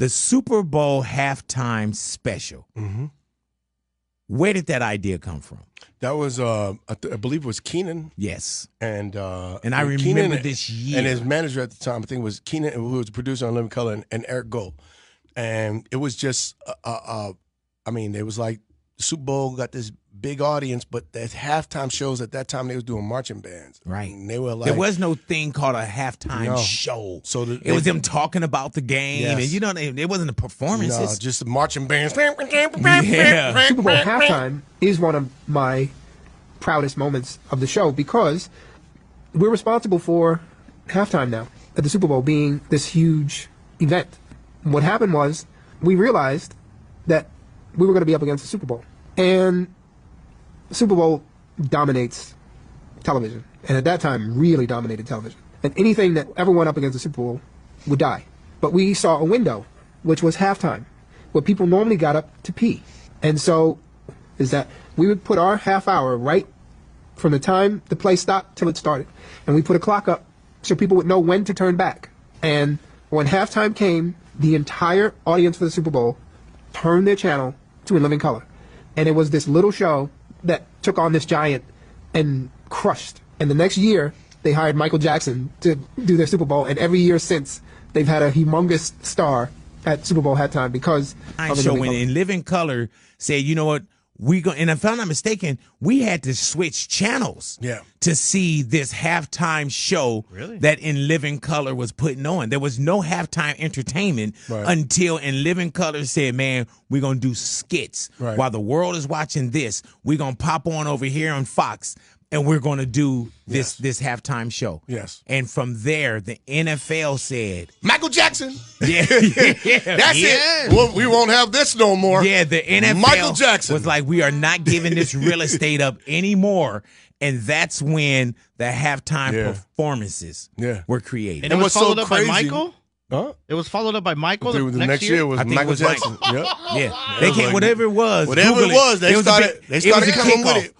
the Super Bowl halftime special. Mm-hmm. Where did that idea come from? That was, I believe it was Keenen. Yes. And I remember Keenen, this year. And his manager at the time, I think it was Keenen, who was the producer on Living Color, and Eric Gold. And it was just, I mean, it was like the Super Bowl got this big audience, but the halftime shows at that time, they was doing marching bands. Right. And they were like, there was no thing called a halftime show. So it was them talking about the game. Yes. And, you know, it wasn't a performance. No, just the marching bands. Yeah. Super Bowl halftime is one of my proudest moments of the show because we're responsible for halftime now at the Super Bowl being this huge event. What happened was we realized that we were going to be up against the Super Bowl. And the Super Bowl dominates television. And at that time, really dominated television. And anything that ever went up against the Super Bowl would die. But we saw a window, which was halftime, where people normally got up to pee. And so is that we would put our half hour right from the time the play stopped till it started. And we put a clock up so people would know when to turn back. And when halftime came, the entire audience for the Super Bowl turned their channel to In Living Color. And it was this little show that took on this giant and crushed. And the next year, they hired Michael Jackson to do their Super Bowl. And every year since, they've had a humongous star at Super Bowl halftime because of So when In Living Color said, you know what, and if I'm not mistaken, we had to switch channels to see this halftime show that In Living Color was putting on. There was no halftime entertainment until In Living Color said, man, we're going to do skits. While the world is watching this, we're going to pop on over here on Fox and we're going to do this halftime show. Yes. And from there, the NFL said, Michael Jackson. Yeah. That's it. Well, we won't have this no more. Yeah, the NFL Michael Jackson was like, we are not giving this real estate up anymore. And that's when the halftime performances were created. And it was followed up crazy. by Michael? Huh? It was followed up by Michael The next year was Michael Jackson. Yeah. They came, whatever it was. Whatever Google it was, they started coming with it.